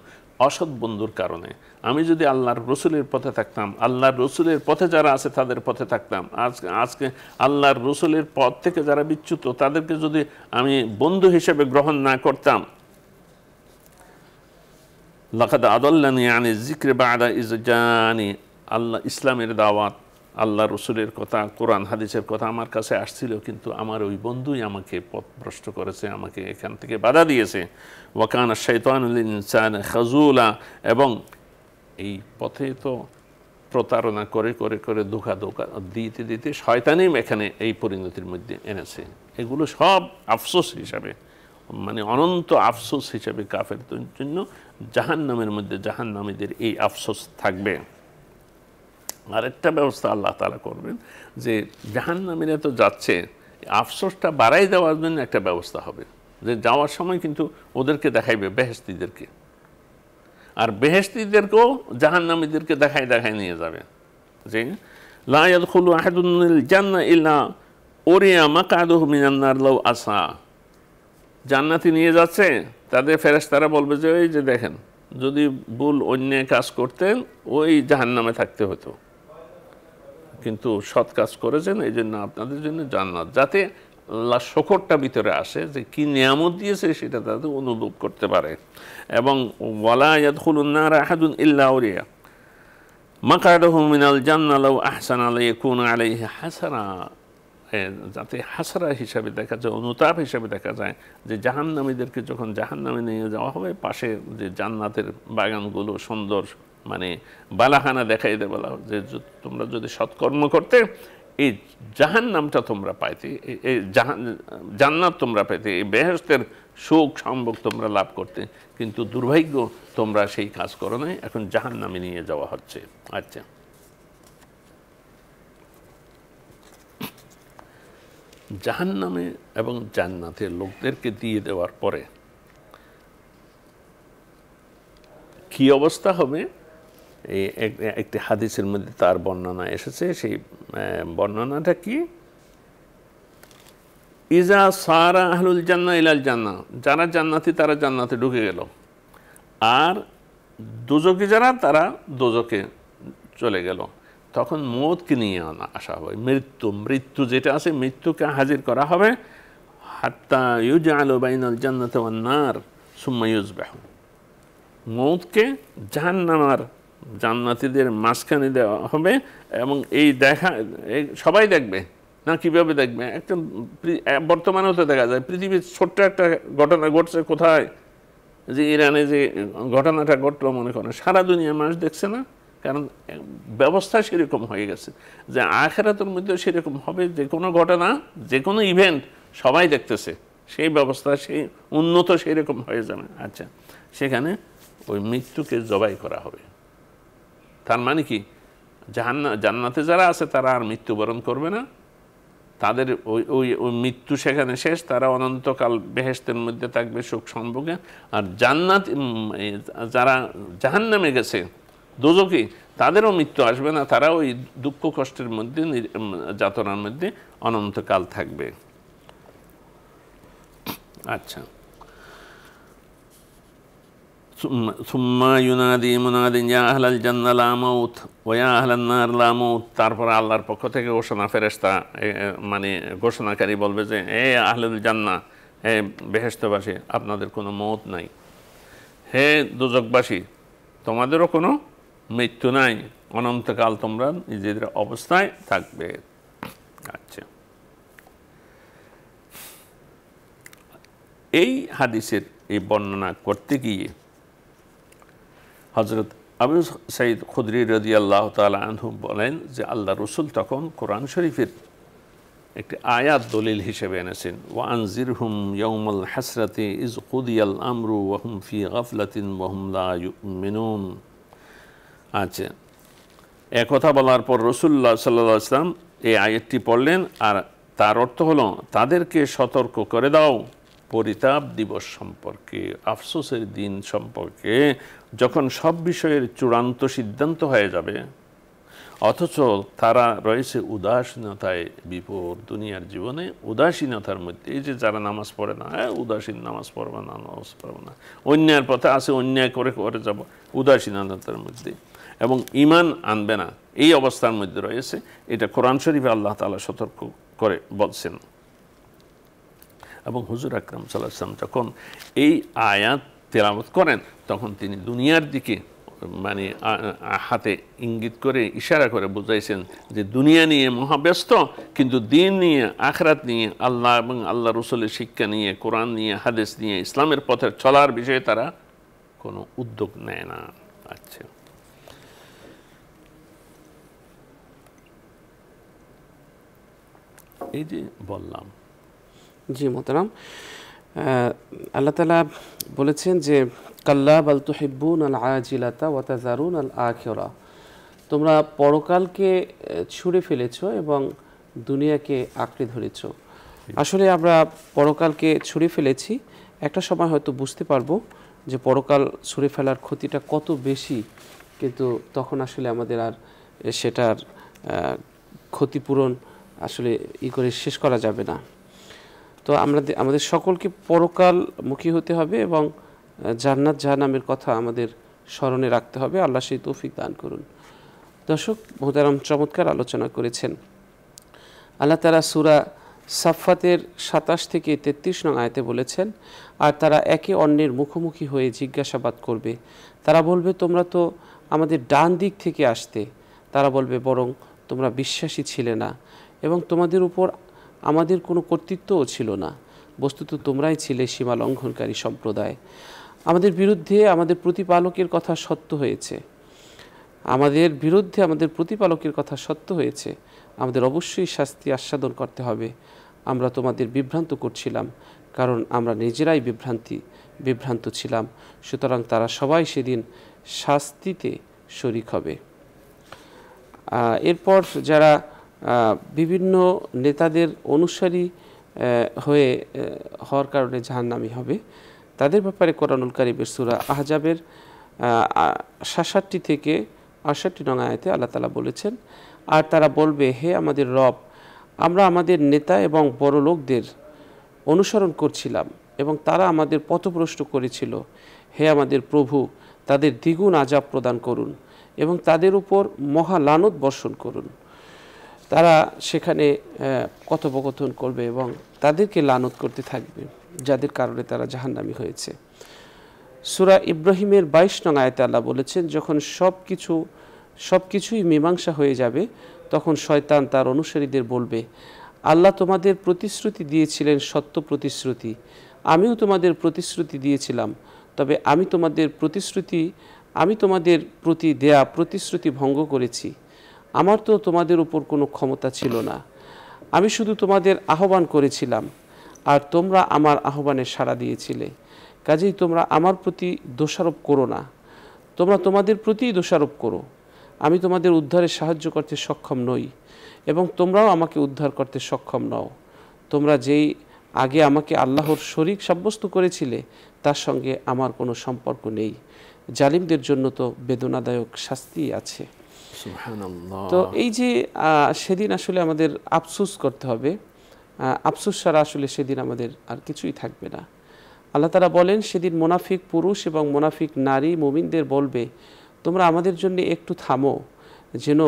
অসৎ বন্ধুর কারণে। আমি যদি আল্লাহর রসুলের পথে থাকতাম, আল্লাহর রসুলের পথে যারা আছে তাদের পথে থাকতাম, আজকে আল্লাহর রসুলের পথ থেকে যারা বিচ্যুত তাদেরকে যদি আমি বন্ধু হিসেবে গ্রহণ না করতাম, লাকাদ আদাল্লানি আনি যিকরি বা'দা ইয জানি, আল্লাহ ইসলামের দাওয়াত, আল্লাহ রসুলের কথা, কোরআন হাদিসের কথা আমার কাছে আসছিল, কিন্তু আমার ওই বন্ধুই আমাকে পথভ্রষ্ট করেছে, আমাকে এখান থেকে বাধা দিয়েছে। ওয়া কানা শাইতানু লিল ইনসানি খাযুলা, এবং এই পথে তো প্রতারণা করে করে করে ধোঁকা দিতে দিতে শয়তানই এখানে এই পরিণতির মধ্যে এনেছে। এগুলো সব আফসোস হিসাবে, মানে অনন্ত আফসোস হিসাবে কাফেরদের জন্য জাহান্নামের মধ্যে জাহান্নামীদের এই আফসোস থাকবে। আরেকটা ব্যবস্থা আল্লাহ তাআলা করবেন যে জাহান্নামীরা তো যাচ্ছে, আফসোসটা বাড়াই দেওয়ার জন্য একটা ব্যবস্থা হবে, যে যাওয়ার সময় কিন্তু ওদেরকে দেখাইবে বেহেশতীদেরকে, আর বেহেশতীদেরকেও জাহান্নামীদেরকে দেখায় দেখায় নিয়ে যাবে, যে লা ইয়াদখুলু আহাদুল জান্নাহ ইল্লা উরিয়া মাকআদুহু মিনান নার লাউ আসা। জান্নাতি নিয়ে যাচ্ছে, তাদের ফেরেশতারা বলবে যে ওই যে দেখেন, যদি ভুল অন্যায় কাজ করতেন ওই জাহান্নামে থাকতে হতো, কিন্তু সৎ কাজ করেছেন এই জন্য আপনাদের জন্য জান্নাত, যাতে আল্লাহ শকরটা ভিতরে আসে, যে কি নিয়ামত দিয়েছে সেটা তাদের অনুভব করতে পারে। এবং ওয়ালা ইয়াদখুলুন নার আহাদুন ইল্লা উরিয়া মাকআদুহু মিনাল জান্নাহ লাউ আহসানা লায়াকুনা আলাইহি হাসানা, যাতে হাসরা হিসাবে দেখা যায়, অনুতাপ হিসাবে দেখা যায়, যে জাহান্নামীদেরকে যখন জাহান্নামে নিয়ে যাওয়া হবে, পাশে যে জান্নাতের বাগানগুলো সুন্দর, মানে বালাখানা দেখাই দেয়, বলা যে তোমরা যদি সৎকর্ম করতে এই জাহান্নামটা তোমরা পাইতে, এই জান্নাত তোমরা পাইতে, এই বেহেশতের সুখ সম্ভোগ তোমরা লাভ করতে, কিন্তু দুর্ভাগ্য তোমরা সেই কাজ করো নাই, এখন জাহান্নামে নিয়ে যাওয়া হচ্ছে। আচ্ছা, জাহান্নামে এবং জান্নাতের লোকদেরকে দিয়ে দেওয়ার পরে কি অবস্থা হবে, এই একটি হাদিসের মধ্যে তার বর্ণনা এসেছে। সেই বর্ণনাটা কি, ইজা সারা আহলুল জান্নাহ ইলাল জান্নাহ, যারা জান্নাতি তারা জান্নাতে ঢুকে গেল, আর দোজখী যারা তারা দোজখে চলে গেল। তখন মৌতকে নিয়ে আসা হবে, মৃত্যু যেটা আছে মৃত্যুকে হাজির করা হবে। হাত্তা ইউজআলু বাইনাল জান্নাতি ওয়ান নার সুম্মা ইউযবাহু, মৌতকে জাহান্নাম আর জান্নাতীদের মাঝখানে দেওয়া হবে। এবং এই সবাই দেখবে না, কিভাবে দেখবে? একটা বর্তমানেও তো দেখা যায়, পৃথিবীর ছোট্ট একটা ঘটনা ঘটছে কোথায়, যে ইরানে যে ঘটনাটা ঘটলো, মনে করেন সারা দুনিয়া মানুষ দেখছে না। কারণ ব্যবস্থা সেরকম হয়ে গেছে যে আখিরাতের মধ্যে সেরকম হবে, যে কোনো ঘটনা, যে কোনো ইভেন্ট সবাই দেখতেছে, সেই ব্যবস্থা সেই উন্নত সেরকম হয়ে যাবে। আচ্ছা, সেখানে ওই মৃত্যুকে জবাই করা হবে। তার মানে কি, জান্নাতে যারা আছে তারা আর মৃত্যুবরণ করবে না, তাদের ওই মৃত্যু সেখানে শেষ, তারা অনন্তকাল বেহেশতের মধ্যে থাকবে সুখ সম্ভোগে। আর জান্নাত যারা জাহান্নামে গেছে, দোজখী, তাদেরও মৃত্যু আসবে না, তারা ওই দুঃখ কষ্টের মধ্যে, যাতনার মধ্যে অনন্তকাল থাকবে। আচ্ছা, সুম্মা ইউনাদি মুনাদিন ইয়া আহলাল জান্নাহ লা মাউত ওয়া ইয়া আহলান নার লা মাউত। তারপর আল্লাহর পক্ষ থেকে ঘোষণা, ফেরেশতা মানে ঘোষণাকারী বলবে যে, হে আহলুল জান্নাহ, হে বেহেশতবাসী, আপনাদের কোনো মৌত নাই। হে দোজখবাসী, তোমাদেরও কোনো মৃত্যু নাই, অনন্তকাল তোমরা নিজেদের অবস্থায় থাকবে। আচ্ছা, এই হাদিসের এই বর্ণনা করতে গিয়ে হযরত আবু সাঈদ খুদরি রাদিয়াল্লাহু তাআলা আনহু বলেন যে আল্লাহ রসুল তখন কোরআন শরীফের একটি আয়াত দলিল হিসেবে এনেছেন, ওয়া আনজিরহুম ইয়াউমাল হাসরাতি ইজ কুদিয়াল আমরু ওয়া হুম ফি গাফলাতিন ওয়া হুম লা ইউমিনুন। আচ্ছা, একথা বলার পর রাসূলুল্লাহ সাল্লাল্লাহু আলাইহি ওয়াসাল্লাম এই আয়াতটি পড়লেন, আর তার অর্থ হলো, তাদেরকে সতর্ক করে দাও পরিতাপ দিবস সম্পর্কে, আফসোসের দিন সম্পর্কে, যখন সব বিষয়ের চূড়ান্ত সিদ্ধান্ত হয়ে যাবে, অথচ তারা রয়েছে উদাসীনতায় বিপর। দুনিয়ার জীবনে উদাসীনতার মধ্যে, এই যে যারা নামাজ পড়ে না, উদাসীন, নামাজ পড়বে না, নামাজ পড়বে না, অন্যায়ের পথে আছে, অন্যায় করে করে যাব, উদাসীনতার মধ্যে, এবং ঈমান আনবে না, এই অবস্থার মধ্যে রয়েছে। এটা কোরআন শরীফে আল্লাহ তাআলা সতর্ক করে বলছেন। এবং হুজুর আকরাম সাল্লাল্লাহু আলাইহি ওয়াসাল্লাম যখন এই আয়াত তেলাওয়াত করেন, তখন তিনি দুনিয়ার দিকে মানে হাতে ইঙ্গিত করে, ইশারা করে বুঝাইছেন যে দুনিয়া নিয়ে মহাব্যস্ত, কিন্তু দিন নিয়ে, আখিরাত নিয়ে, আল্লাহ এবং আল্লাহ রসুলের শিক্ষা নিয়ে, কোরআন নিয়ে, হাদিস নিয়ে, ইসলামের পথে চলার বিষয়ে তারা কোনো উদ্যোগ নেয় না। আচ্ছা, এই যে বললাম। জি মোহতারাম, আল্লাহ তাআলা বলেছেন যে কাল্লা বাল তুহিব্বুনাল আজিলাতা ওয়া তাযারুনাল আখিরা, তোমরা পরকালকে ছুঁড়ে ফেলেছো এবং দুনিয়াকে আঁকড়ে ধরেছো। আসলে আমরা পরকালকে ছুঁড়ে ফেলেছি, একটা সময় হয়তো বুঝতে পারবো যে পরকাল ছুঁড়ে ফেলার ক্ষতিটা কত বেশি, কিন্তু তখন আসলে আমাদের আর সেটার ক্ষতিপূরণ আসলে করে শেষ করা যাবে না। তো আমাদের সকলকে পরকালমুখী হতে হবে এবং জান্নাত জাহান্নামের কথা আমাদের স্মরণে রাখতে হবে। আল্লাহ সেই তৌফিক দান করুন। দর্শক মোহতারাম, চমৎকার আলোচনা করেছেন। আল্লাহ তাআলা সূরা সাফফাতের ২৭ থেকে ৩৩ নং আয়াতে বলেছেন, আর তারা একে অন্যের মুখোমুখি হয়ে জিজ্ঞাসাবাদ করবে। তারা বলবে, তোমরা তো আমাদের ডান দিক থেকে আসতে। তারা বলবে, বরং তোমরা বিশ্বাসী ছিলে না এবং তোমাদের উপর আমাদের কোনো কর্তৃত্বও ছিল না। বস্তুত তোমরাই ছিলে সীমা লঙ্ঘনকারী সম্প্রদায়। আমাদের বিরুদ্ধে আমাদের প্রতিপালকের কথা সত্য হয়েছে। আমাদের বিরুদ্ধে আমাদের প্রতিপালকের কথা সত্য হয়েছে। আমাদের অবশ্যই শাস্তি আস্বাদন করতে হবে। আমরা তোমাদের বিভ্রান্ত করছিলাম, কারণ আমরা নিজেরাই বিভ্রান্ত ছিলাম। সুতরাং তারা সবাই সেদিন শাস্তিতে শরিক হবে। এরপর যারা বিভিন্ন নেতাদের অনুসারী হওয়ার কারণে জাহান্নামী হবে, তাদের ব্যাপারে কোরআনুল কারীমের সূরা আহজাবের ৬৭ থেকে ৬৮ নং আয়াতে আল্লাহ তাআলা বলেছেন, আর তারা বলবে, হে আমাদের রব, আমরা আমাদের নেতা এবং বড় লোকদের অনুসরণ করছিলাম এবং তারা আমাদের পথভ্রষ্ট করেছিল। হে আমাদের প্রভু, তাদের দ্বিগুণ আযাব প্রদান করুন এবং তাদের উপর মহা লানত বর্ষণ করুন। তারা সেখানে কথোপকথন করবে এবং তাদেরকে লানত করতে থাকবে যাদের কারণে তারা জাহান্নামী হয়েছে। সূরা ইব্রাহিমের 22 নং আয়াতে আল্লাহ বলেছেন, যখন সবকিছুই মীমাংসা হয়ে যাবে তখন শয়তান তার অনুসারীদের বলবে, আল্লাহ তোমাদের প্রতিশ্রুতি দিয়েছিলেন সত্য প্রতিশ্রুতি, আমিও তোমাদের প্রতিশ্রুতি দিয়েছিলাম, তবে আমি তোমাদের প্রতি দেয়া প্রতিশ্রুতি ভঙ্গ করেছি। আমার তো তোমাদের উপর কোনো ক্ষমতা ছিল না, আমি শুধু তোমাদের আহ্বান করেছিলাম আর তোমরা আমার আহ্বানে সাড়া দিয়েছিলে। কাজেই তোমরা আমার প্রতি দোষারোপ করো না, তোমরা তোমাদের প্রতিই দোষারোপ করো। আমি তোমাদের উদ্ধারে সাহায্য করতে সক্ষম নই এবং তোমরাও আমাকে উদ্ধার করতে সক্ষম নও। তোমরা যেই আগে আমাকে আল্লাহর শরীক সাব্যস্ত করেছিলে তার সঙ্গে আমার কোনো সম্পর্ক নেই। জালিমদের জন্য তো বেদনাদায়ক শাস্তি আছে। সুবহানাল্লাহ। তো এই যে সেদিন আসলে আমাদের আফসোস করতে হবে, আফসোস ছাড়া আসলে সেদিন আমাদের আর কিছুই থাকবে না। আল্লাহ তাআলা বলেন, সেদিন মুনাফিক পুরুষ এবং মুনাফিক নারী মুমিনদের বলবে, তোমরা আমাদের জন্য একটু থামো যেন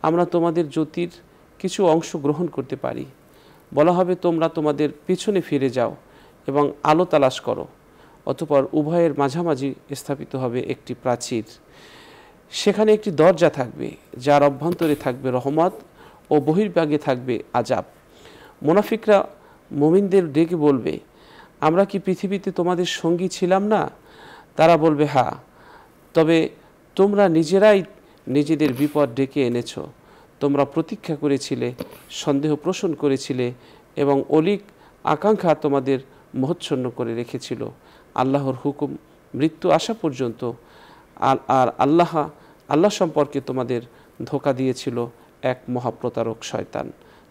আমরা তোমাদের জ্যোতির কিছু অংশ গ্রহণ করতে পারি। বলা হবে, তোমরা তোমাদের পিছনে ফিরে যাও এবং আলো তালাশ করো। অতঃপর উভয়ের মাঝামাঝি স্থাপিত হবে একটি প্রাচীর, সেখানে একটি দরজা থাকবে যার অভ্যন্তরে থাকবে রহমত ও বহির্ভাগে থাকবে আযাব। মুনাফিকরা মুমিনদের ডেকে বলবে, আমরা কি পৃথিবীতে তোমাদের সঙ্গী ছিলাম না? তারা বলবে, হ্যাঁ, তবে তোমরা নিজেরাই নিজেদের বিপদ ডেকে এনেছো। তোমরা প্রতীক্ষা করেছিলে, সন্দেহ পোষণ করেছিলে এবং অলিক আকাঙ্ক্ষা তোমাদের মোহচ্ছন্ন করে রেখেছিল। আল্লাহর হুকুম মৃত্যু আসা পর্যন্ত আর আল্লাহ সম্পর্কে তোমাদের ধোঁকা দিয়েছিল এক মহাপ্রতারক শয়তান।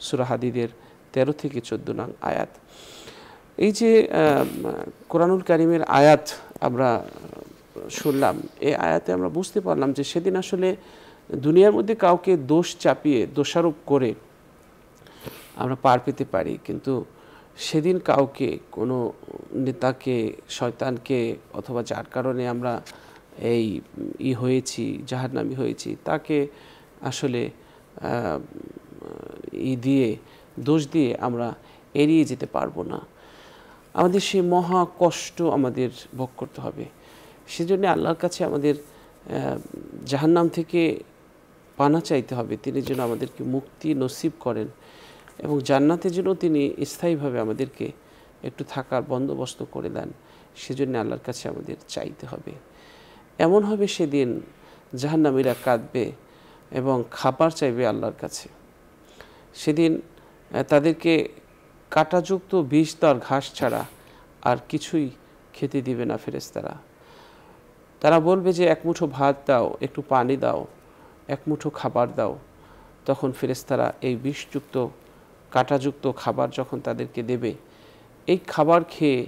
সূরা হাদীদের 13 থেকে 14 নং আয়াত। এই যে কোরআনুল কারীমের আয়াত আমরা শুনলাম, এই আয়াতে আমরা বুঝতে পারলাম যে সেদিন আসলে দুনিয়ার মধ্যে কাউকে দোষ চাপিয়ে দোষারোপ করে আমরা পার পেতে পারি, কিন্তু সেদিন কাউকে, কোনো নেতাকে, শয়তানকে, অথবা যার কারণে আমরা হয়েছি, জাহান্নামী হয়েছি, তাকে আসলে দোষ দিয়ে আমরা এড়িয়ে যেতে পারবো না। আমাদের সেই মহা কষ্ট আমাদের ভোগ করতে হবে। সেজন্য আল্লাহর কাছে আমাদের জাহান্নাম থেকে পানা চাইতে হবে, তিনি যেন আমাদেরকে মুক্তি নসিব করেন এবং জান্নাতের জন্য তিনি স্থায়ীভাবে আমাদেরকে একটু থাকার বন্দোবস্ত করে দেন। সেজন্য আল্লাহর কাছে আমাদের চাইতে হবে। এমন হবে সেদিন জাহান্নামীরা কাঁদবে এবং খাবার চাইবে আল্লাহর কাছে। সেদিন তাদেরকে কাঁটাযুক্ত বিষদার ঘাস ছাড়া আর কিছুই খেতে দিবে না ফেরেশতারা। তারা বলবে যে এক মুঠো ভাত দাও, একটু পানি দাও, এক মুঠো খাবার দাও। তখন ফেরেশতারা এই বিষযুক্ত কাঁটাযুক্ত খাবার যখন তাদেরকে দেবে, এই খাবার খেয়ে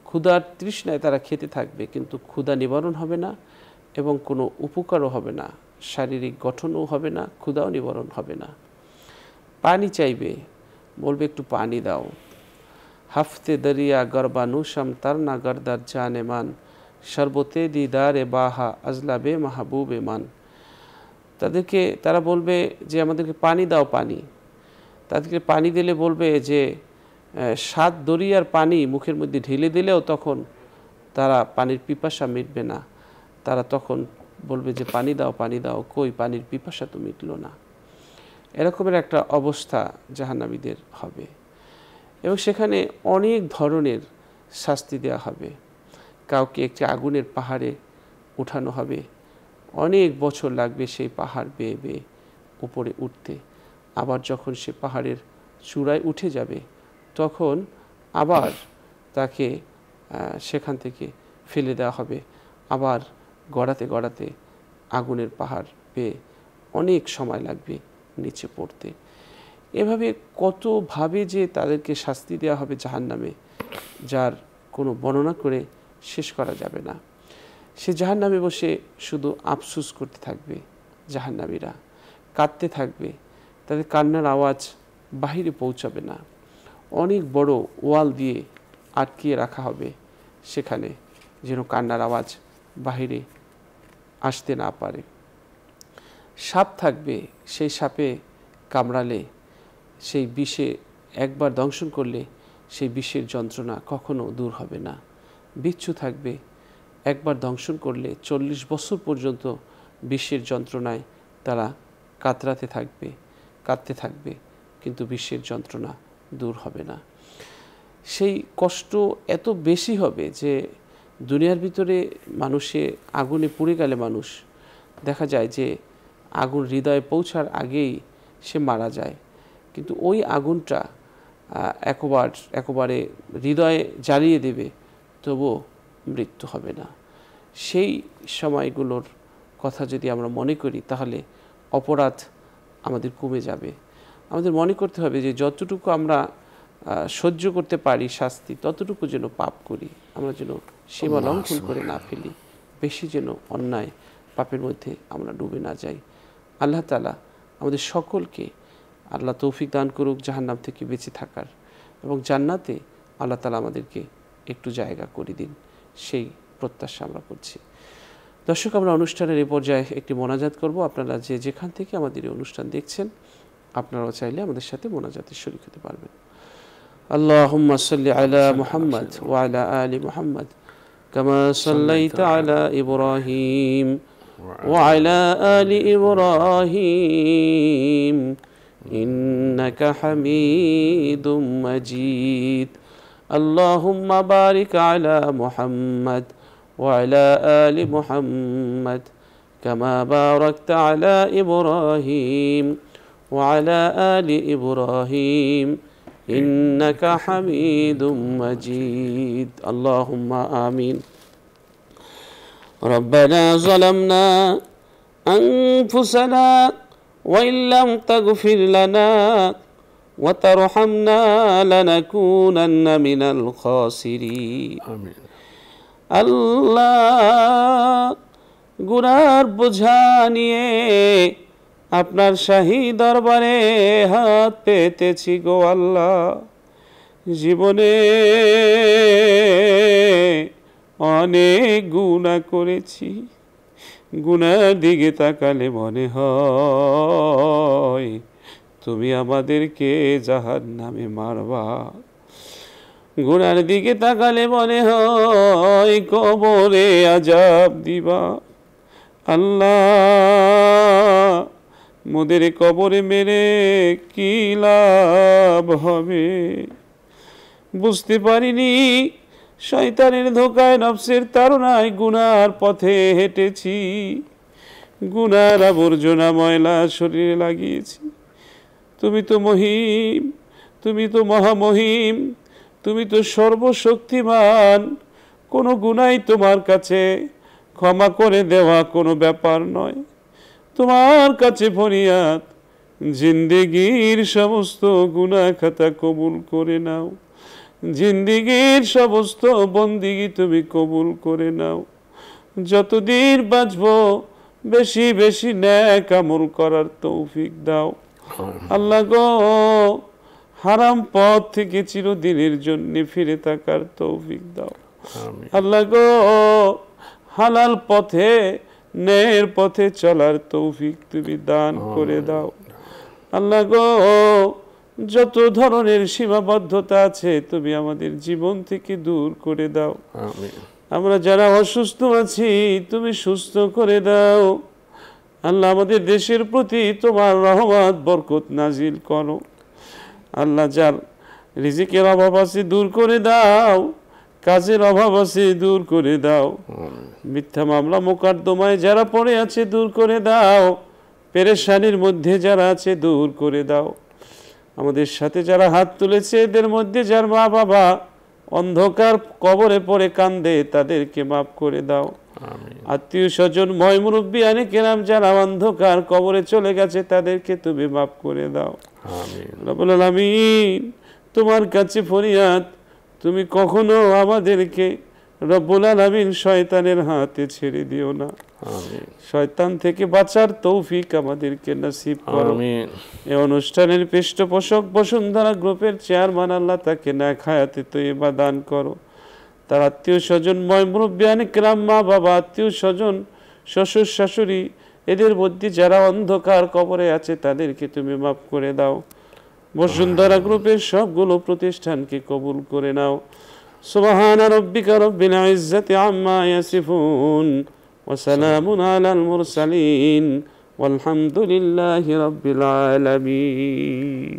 ক্ষুধার তৃষ্ণায় তারা খেতে থাকবে, কিন্তু ক্ষুধা নিবারণ হবে না এবং কোনো উপকারও হবে না, শারীরিক গঠনও হবে না, ক্ষুধাও নিবারণ হবে না। পানি চাইবে, বলবে একটু পানি দাও। হাফতে দরিয়া গরবানুশম তারনা গরদার জানে মান, শরবতে দিদারে বাহা আজলাবে মাহবুবে মান। তারা বলবে যে আমাদেরকে পানি দাও, পানি। তাদেরকে পানি দিলে বলবে যে 7 দরিয়ার পানি মুখের মধ্যে ঢেলে দিলেও তখন তারা পানির পিপাসা মিটবে না। তারা তখন বলবে যে পানি দাও, পানি দাও, কই পানির পিপাসা তো মিটলো না। এরকমের একটা অবস্থা জাহান্নামীদের হবে এবং সেখানে অনেক ধরনের শাস্তি দেওয়া হবে। কাউকে একটি আগুনের পাহাড়ে উঠানো হবে, অনেক বছর লাগবে সেই পাহাড় বেয়ে বেয়ে উপরে উঠতে। আবার যখন সে পাহাড়ের চূড়ায় উঠে যাবে তখন আবার তাকে সেখান থেকে ফেলে দেওয়া হবে, আবার গড়াতে গড়াতে আগুনের পাহাড় পেয়ে অনেক সময় লাগবে নিচে পড়তে। এভাবে কতভাবে যে তাদেরকে শাস্তি দেওয়া হবে জাহান্নামে, যার কোনো বর্ণনা করে শেষ করা যাবে না। সে জাহান্নামে বসে শুধু আফসোস করতে থাকবে, জাহান্নামীরা কাঁদতে থাকবে, তাদের কান্নার আওয়াজ বাহিরে পৌঁছাবে না। অনেক বড় ওয়াল দিয়ে আটকিয়ে রাখা হবে সেখানে, যেন কান্নার আওয়াজ বাহিরে আসতে না পারে। সাপ থাকবে, সেই সাপে কামড়ালে, সেই বিষে একবার দংশন করলে সেই বিষের যন্ত্রণা কখনো দূর হবে না। বিচ্ছু থাকবে, একবার দংশন করলে 40 বছর পর্যন্ত বিষের যন্ত্রণায় তারা কাঁদতে থাকবে, কিন্তু বিষের যন্ত্রণা দূর হবে না। সেই কষ্ট এত বেশি হবে যে দুনিয়ার ভিতরে মানুষে আগুনে পুড়ে গেলে মানুষ দেখা যায় যে আগুন হৃদয়ে পৌঁছার আগেই সে মারা যায়, কিন্তু ওই আগুনটা একেবারে হৃদয়ে জ্বালিয়ে দেবে, তবুও মৃত্যু হবে না। সেই সময়গুলোর কথা যদি আমরা মনে করি তাহলে অপরাধ আমাদের কমে যাবে। আমাদের মনে করতে হবে যে যতটুকু আমরা সহ্য করতে পারি শাস্তি, ততটুকু যেন পাপ করি, আমরা যেন সীমা লঙ্ঘন করে না ফেলি, বেশি যেন অন্যায় পাপের মধ্যে আমরা ডুবে না যাই। আল্লাহ তাআলা আমাদের সকলকে আল্লাহ তৌফিক দান করুক জাহান্নাম থেকে বেঁচে থাকার, এবং জান্নাতে আল্লাহ তাআলা আমাদেরকে একটু জায়গা করে দিন, সেই প্রত্যাশা আমরা করছি। দর্শক, আমরা অনুষ্ঠানের এই পর্যায়ে একটি মোনাজাত করব। আপনারা যে যেখান থেকে আমাদের এই অনুষ্ঠান দেখছেন, আপনারাও চাইলে আমাদের সাথে মোনাজাতে শরীক হতে পারবেন। আল্লাহুম্মা সাল্লি আলা মুহাম্মদ ওয়া আলা আলি মুহাম্মদ কামা সাল্লাইতা আলা ইব্রাহিম ওয়া আলা আলি ইব্রাহিম ইন্নাকা হামিদুম মাজিদ। আল্লাহুম্মা বারিক আলা মুহাম্মদ ওয়া আলা আলি মুহাম্মদ কামা বারাকতা আলা ইব্রাহিম ওয়া আলা আলি ইব্রাহিম ইন্নাকা হামিদুম মাজিদ। আল্লাহুম্মা আমিন। রব্বানা যালামনা আনফুসানা ওয়া ইল্লাম তাগফির লানা ওয়া তারহামনা লানাকুনান্না মিনাল খাসিরিন। আমিন। আল্লাহ, গুনার বোঝা নিয়ে আপনার শাহী দরবারে হাত পেতেছি গো আল্লাহ। জীবনে অনেক গুনাহ করেছি, গুনার দিকে তাকালে মনে হয় তুমি আমাদেরকে জাহান্নামে মারবা। গুনার দিকে তাকালে মনে হয় কবরে আযাব দিবা। আল্লাহ, মোদের কবরে মেরে কি লাভ হবে? বুঝতে পারিনি, শয়তানের ধোকায় নফসের তাড়নায় গুনার পথে হেঁটেছি, গুনার আবর্জনা ময়লা শরীরে লাগিয়েছি। তুমি তো মহিম, তুমি তো মহামহিম, তুমি তো সর্বশক্তিমান। কোনো গুনাই তোমার কাছে ক্ষমা করে দেওয়া কোনো ব্যাপার নয়। তোমার কাছে ফরিয়াদ, জিন্দেগীর সমস্ত গুনাহ খাতা কবুল করে নাও, জিন্দেগীর সমস্ত বন্দিগি তুমি কবুল করে নাও। যতদিন বাঁচব বেশি বেশি নেক আমল করার তৌফিক দাও। আল্লাহ গো, হারাম পথ থেকে চিরদিনের জন্য ফিরে থাকার তৌফিক দাও। আল্লাহ গো, হালাল পথে, ন্যায়ের পথে চলার তৌফিক তুমি দান করে দাও। আল্লাহ গো, যত ধরনের সীমাবদ্ধতা আছে তুমি আমাদের জীবন থেকে দূর করে দাও। আমরা যারা অসুস্থ আছি তুমি সুস্থ করে দাও। আল্লাহ, আমাদের দেশের প্রতি তোমার রহমত বরকত নাজিল করো। আল্লাহ, যার রিজিকের অভাব আছে দূর করে দাও, কাজের অভাব আছে দূর করে দাও, মিথ্যা মামলা মোকদ্দমায় যারা পড়ে আছে দূর করে দাও, পেরেশানির মধ্যে যারা আছে দূর করে দাও। আমাদের সাথে যারা হাত তুলেছে এদের মধ্যে যার মা বাবা অন্ধকার কবরে পড়ে কান্দে তাদেরকে মাফ করে দাও। আত্মীয় স্বজন ময় মুরব্বী আনে কেরাম যারা অন্ধকার কবরে চলে গেছে তাদেরকে তুমি মাফ করে দাও। রব্বুল আলামিন, তোমার কাছে ফরিয়াদ, তুমি কখনো আমাদেরকে রব্বুল আলামিন শয়তানের হাতে ছেড়ে দিও না। শয়তান থেকে বাঁচার তৌফিক আমাদেরকে নসিব করো। এই অনুষ্ঠানের পৃষ্ঠপোষক বসুন্ধরা গ্রুপের চেয়ারম্যান, আল্লাহ তাকে নেক হায়াতে তয়্যিবা দান করো। তার আত্মীয় স্বজন ময় মুরব্বিয়ান কিরাম, মা বাবা, আত্মীয় স্বজন শ্বশুর শাশুড়ি এদের মধ্যে যারা অন্ধকার কবরে আছে তাদেরকে তুমি মাফ করে দাও। বসুন্ধরা গ্রুপের সবগুলো প্রতিষ্ঠানকে কবুল করে নাও। সুবহান রাব্বিকা রাব্বিল ইজ্জাতি আম্মা ইয়াসিফুন ওয়া সালামুন আলাল মুরসালিন ওয়ালহামদুলিল্লাহি রাব্বিল আলামিন।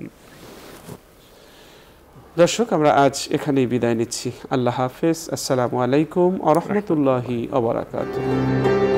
দর্শক, আমরা আজ এখানেই বিদায় নিচ্ছি। আল্লাহ হাফেজ। আসসালামু আলাইকুম ওয়া রাহমাতুল্লাহি ওয়া বারাকাতুহু।